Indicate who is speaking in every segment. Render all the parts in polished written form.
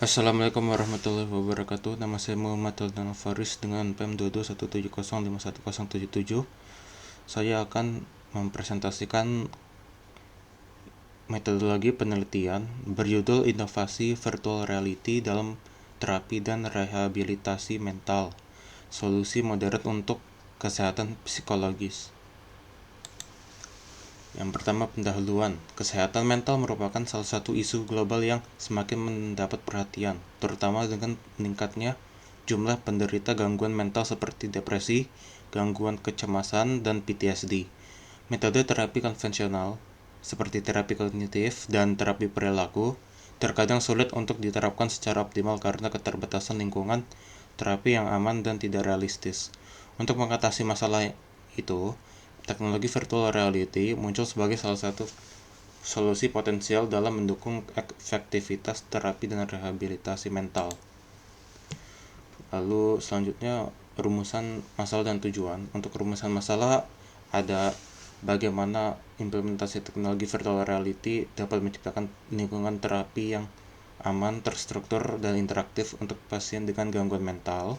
Speaker 1: Assalamualaikum warahmatullahi wabarakatuh. Nama saya Muhammad Hildan Faris dengan PEM 221705177. Saya akan mempresentasikan metodologi penelitian berjudul Inovasi Virtual Reality dalam Terapi dan Rehabilitasi Mental, Solusi Modern untuk Kesehatan Psikologis. Yang pertama, pendahuluan. Kesehatan mental merupakan salah satu isu global yang semakin mendapat perhatian, terutama dengan meningkatnya jumlah penderita gangguan mental seperti depresi, gangguan kecemasan, dan PTSD. Metode terapi konvensional, seperti terapi kognitif dan terapi perilaku, terkadang sulit untuk diterapkan secara optimal karena keterbatasan lingkungan terapi yang aman dan tidak realistis. Untuk mengatasi masalah itu, teknologi virtual reality muncul sebagai salah satu solusi potensial dalam mendukung efektivitas terapi dan rehabilitasi mental. Lalu selanjutnya, rumusan masalah dan tujuan. Untuk rumusan masalah ada bagaimana implementasi teknologi virtual reality dapat menciptakan lingkungan terapi yang aman, terstruktur, dan interaktif untuk pasien dengan gangguan mental.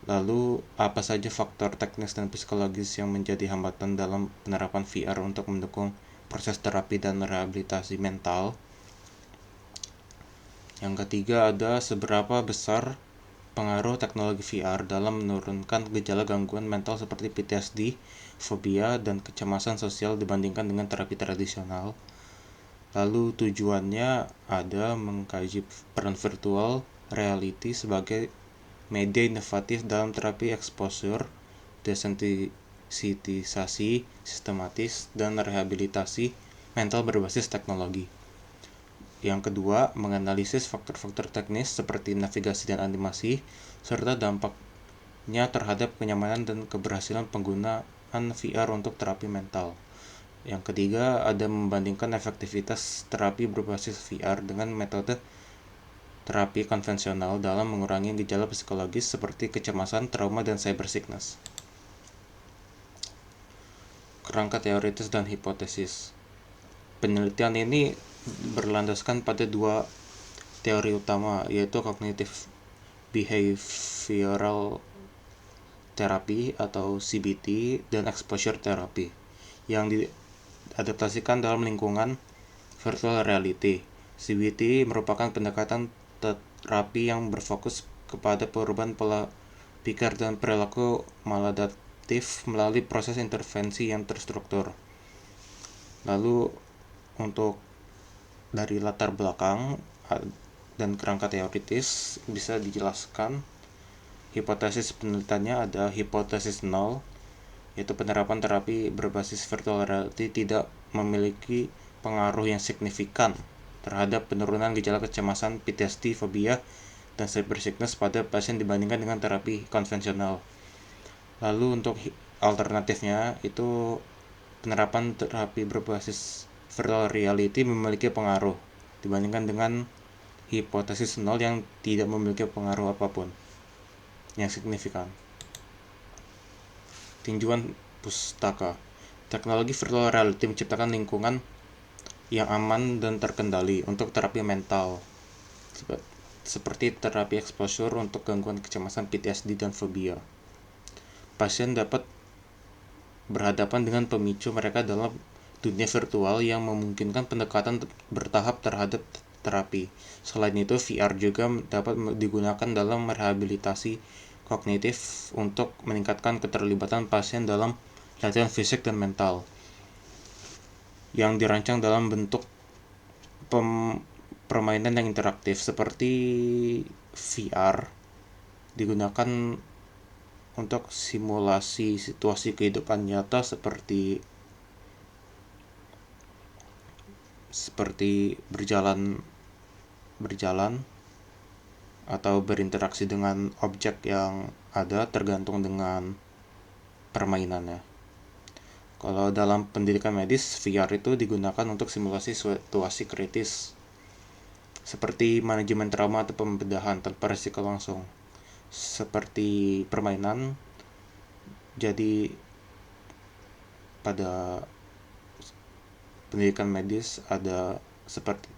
Speaker 1: Lalu, apa saja faktor teknis dan psikologis yang menjadi hambatan dalam penerapan VR untuk mendukung proses terapi dan rehabilitasi mental? Yang ketiga, ada seberapa besar pengaruh teknologi VR dalam menurunkan gejala gangguan mental seperti PTSD, fobia, dan kecemasan sosial dibandingkan dengan terapi tradisional. Lalu tujuannya ada mengkaji peran virtual reality sebagai media inovatif dalam terapi exposure, desensitisasi sistematis, dan rehabilitasi mental berbasis teknologi. Yang kedua, menganalisis faktor-faktor teknis seperti navigasi dan animasi, serta dampaknya terhadap kenyamanan dan keberhasilan penggunaan VR untuk terapi mental. Yang ketiga, ada membandingkan efektivitas terapi berbasis VR dengan metode terapi konvensional dalam mengurangi gejala psikologis seperti kecemasan, trauma, dan cyber sickness. Kerangka teoritis dan hipotesis. Penelitian ini berlandaskan pada dua teori utama, yaitu Cognitive Behavioral Therapy atau CBT dan Exposure Therapy yang diadaptasikan dalam lingkungan virtual reality. CBT merupakan pendekatan terapi yang berfokus kepada perubahan pola pikir dan perilaku maladaptif melalui proses intervensi yang terstruktur. Lalu untuk dari latar belakang dan kerangka teoritis bisa dijelaskan. Hipotesis penelitiannya ada hipotesis 0, yaitu penerapan terapi berbasis virtual reality tidak memiliki pengaruh yang signifikan terhadap penurunan gejala kecemasan, PTSD, fobia, dan cyber sickness pada pasien dibandingkan dengan terapi konvensional. Lalu untuk alternatifnya itu penerapan terapi berbasis virtual reality memiliki pengaruh dibandingkan dengan hipotesis 0 yang tidak memiliki pengaruh apapun yang signifikan. Tinjauan pustaka. Teknologi virtual reality menciptakan lingkungan yang aman dan terkendali untuk terapi mental, seperti terapi exposure untuk gangguan kecemasan, PTSD, dan fobia. Pasien dapat berhadapan dengan pemicu mereka dalam dunia virtual yang memungkinkan pendekatan bertahap terhadap terapi. Selain itu, VR juga dapat digunakan dalam rehabilitasi kognitif untuk meningkatkan keterlibatan pasien dalam latihan fisik dan mental yang dirancang dalam bentuk permainan yang interaktif. Seperti VR digunakan untuk simulasi situasi kehidupan nyata seperti berjalan atau berinteraksi dengan objek yang ada tergantung dengan permainannya. Kalau dalam pendidikan medis, VR itu digunakan untuk simulasi situasi kritis seperti manajemen trauma atau pembedahan tanpa risiko langsung. Seperti permainan, jadi pada pendidikan medis ada seperti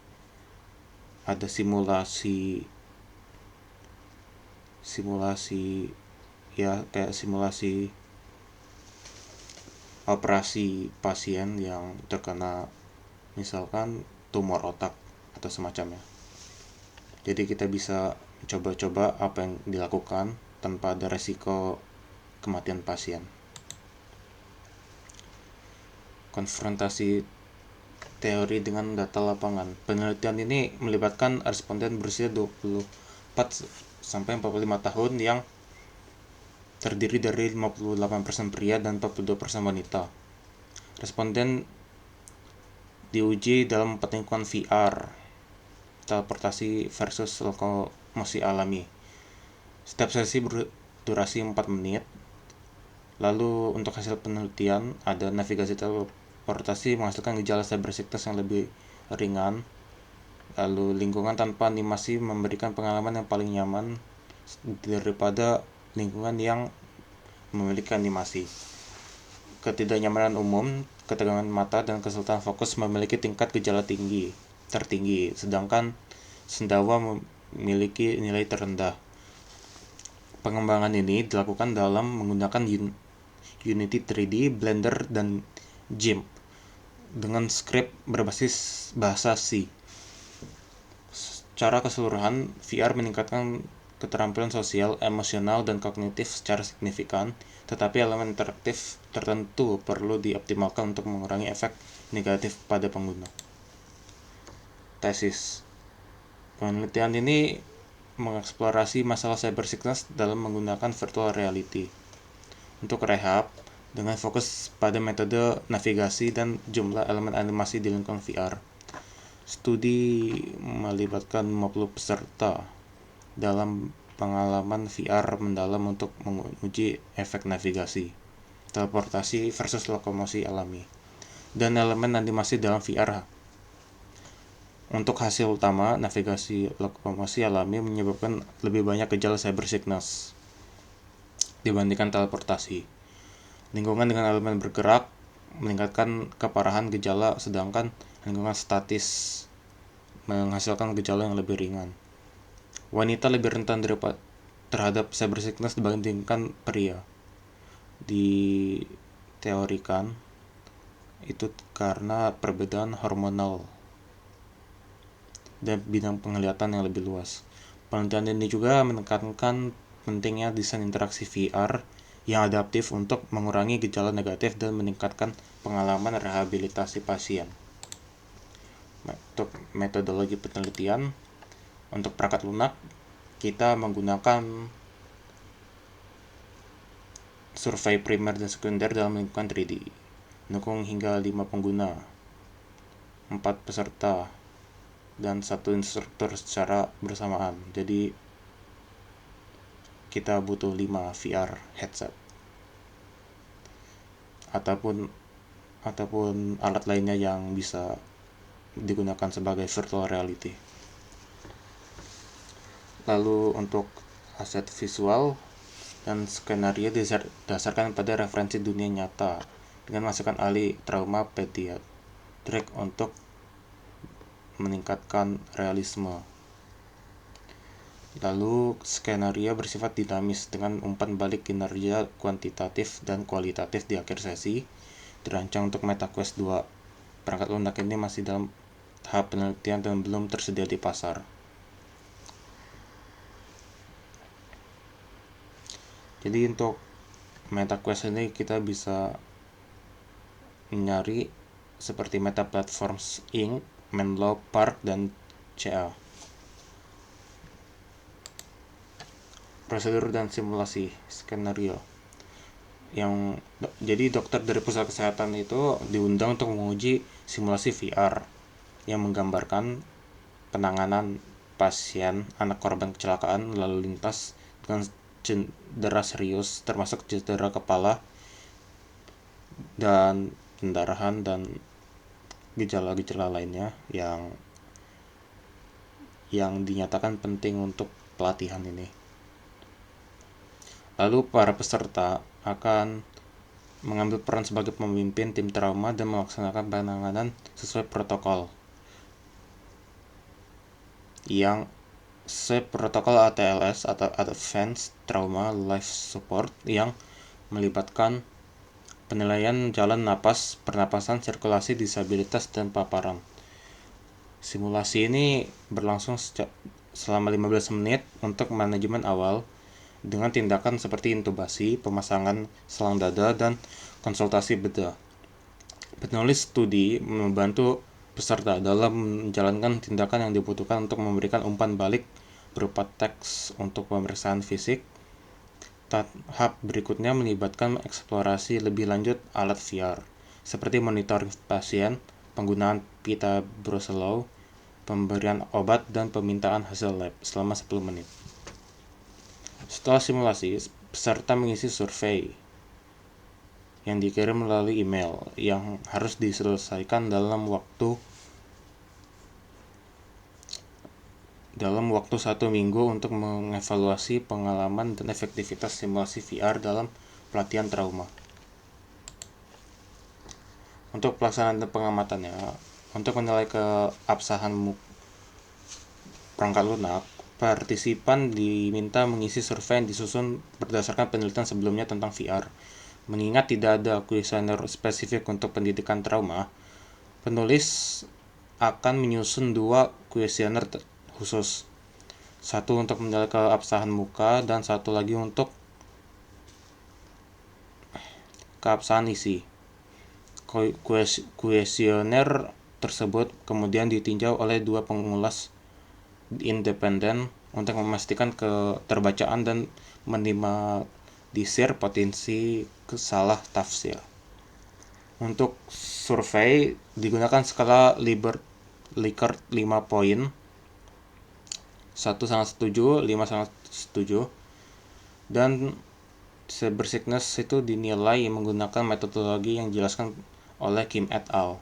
Speaker 1: ada simulasi ya, kayak simulasi operasi pasien yang terkena misalkan tumor otak atau semacamnya. Jadi kita bisa coba-coba apa yang dilakukan tanpa ada resiko kematian pasien. Konfrontasi teori dengan data lapangan. Penelitian ini melibatkan responden berusia 24 sampai 45 tahun yang terdiri dari 58% pria dan 42% wanita. Responden diuji dalam perlindungan VR, teleportasi versus lokomosi alami. Setiap sesi berdurasi 4 menit. Lalu untuk hasil penelitian ada navigasi teleportasi menghasilkan gejala cyber sickness yang lebih ringan. Lalu lingkungan tanpa animasi memberikan pengalaman yang paling nyaman daripada lingkungan yang memiliki animasi. Ketidaknyamanan umum, ketegangan mata, dan kesulitan fokus memiliki tingkat gejala tertinggi, sedangkan sendawa memiliki nilai terendah. Pengembangan ini dilakukan dalam menggunakan Unity 3D, Blender, dan GIMP dengan skrip berbasis bahasa C. Secara keseluruhan, VR meningkatkan keterampilan sosial, emosional, dan kognitif secara signifikan, tetapi elemen interaktif tertentu perlu dioptimalkan untuk mengurangi efek negatif pada pengguna. Tesis. Penelitian ini mengeksplorasi masalah cyber sickness dalam menggunakan virtual reality. Untuk rehab, dengan fokus pada metode navigasi dan jumlah elemen animasi di lingkungan VR. Studi melibatkan 50 peserta dalam pengalaman VR mendalam untuk menguji efek navigasi, teleportasi versus lokomosi alami, dan elemen animasi dalam VR. Untuk hasil utama, navigasi lokomosi alami menyebabkan lebih banyak gejala cyber sickness dibandingkan teleportasi. Lingkungan dengan elemen bergerak meningkatkan keparahan gejala, sedangkan lingkungan statis menghasilkan gejala yang lebih ringan. Wanita lebih rentan terhadap cyber sickness dibandingkan pria. Diteorikan itu karena perbedaan hormonal dan bidang penglihatan yang lebih luas. Penelitian ini juga menekankan pentingnya desain interaksi VR yang adaptif untuk mengurangi gejala negatif dan meningkatkan pengalaman rehabilitasi pasien. Untuk metodologi penelitian, untuk perangkat lunak, kita menggunakan survei primer dan sekunder dalam lingkungan 3D. Mendukung hingga 5 pengguna, 4 peserta, dan 1 instruktur secara bersamaan. Jadi kita butuh 5 VR headset ataupun alat lainnya yang bisa digunakan sebagai virtual reality. Lalu untuk aset visual dan skenario didasarkan pada referensi dunia nyata dengan masukan ahli trauma pediatrik untuk meningkatkan realisme. Lalu skenario bersifat dinamis dengan umpan balik kinerja kuantitatif dan kualitatif di akhir sesi. Dirancang untuk MetaQuest 2. Perangkat lunak ini masih dalam tahap penelitian dan belum tersedia di pasar. Jadi untuk MetaQuest ini kita bisa mencari seperti Meta Platforms Inc., Menlo Park, dan CA. Prosedur dan simulasi skenario. Jadi dokter dari pusat kesehatan itu diundang untuk menguji simulasi VR yang menggambarkan penanganan pasien anak korban kecelakaan lalu lintas dengan cedera serius termasuk cedera kepala dan pendarahan dan gejala-gejala lainnya yang dinyatakan penting untuk pelatihan ini. Lalu para peserta akan mengambil peran sebagai pemimpin tim trauma dan melaksanakan penanganan sesuai protokol. yang protokol ATLS atau Advanced Trauma Life Support yang melibatkan penilaian jalan napas, pernapasan, sirkulasi, disabilitas, dan paparan. Simulasi ini berlangsung selama 15 menit untuk manajemen awal dengan tindakan seperti intubasi, pemasangan selang dada, dan konsultasi bedah. Penulis studi membantu peserta dalam menjalankan tindakan yang dibutuhkan untuk memberikan umpan balik berupa teks untuk pemeriksaan fisik. Tahap berikutnya melibatkan eksplorasi lebih lanjut alat VR, seperti monitoring pasien, penggunaan pita Brusselaw, pemberian obat, dan pemintaan hasil lab selama 10 menit. Setelah simulasi, peserta mengisi survei yang dikirim melalui email yang harus diselesaikan dalam waktu 1 minggu untuk mengevaluasi pengalaman dan efektivitas simulasi VR dalam pelatihan trauma. Untuk pelaksanaan dan pengamatannya, untuk menilai keabsahan perangkat lunak, partisipan diminta mengisi survei yang disusun berdasarkan penelitian sebelumnya tentang VR. Mengingat tidak ada kuesioner spesifik untuk pendidikan trauma, penulis akan menyusun 2 kuesioner khusus, satu untuk menilai keabsahan muka dan satu lagi untuk keabsahan isi. Kuesioner tersebut kemudian ditinjau oleh 2 pengulas independen untuk memastikan keterbacaan dan minimalisir potensi salah tafsir. Untuk survei digunakan skala Likert 5 poin. 1 sangat setuju, 5 sangat setuju, dan cybersickness itu dinilai menggunakan metodologi yang dijelaskan oleh Kim et al.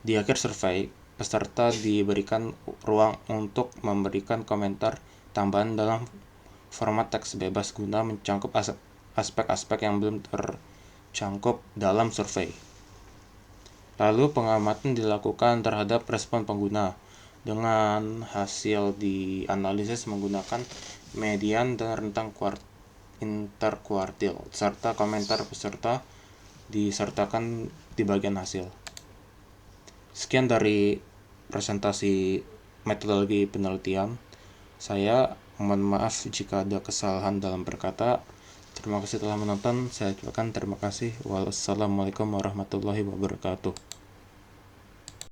Speaker 1: Di akhir survei, peserta diberikan ruang untuk memberikan komentar tambahan dalam format teks bebas guna mencangkup aspek-aspek yang belum tercangkup dalam survei. Lalu pengamatan dilakukan terhadap respon pengguna dengan hasil dianalisis menggunakan median dan rentang interkuartil, serta komentar peserta disertakan di bagian hasil. Sekian dari presentasi metodologi penelitian. Saya mohon maaf jika ada kesalahan dalam berkata. Terima kasih telah menonton. Saya ucapkan terima kasih. Wassalamualaikum warahmatullahi wabarakatuh.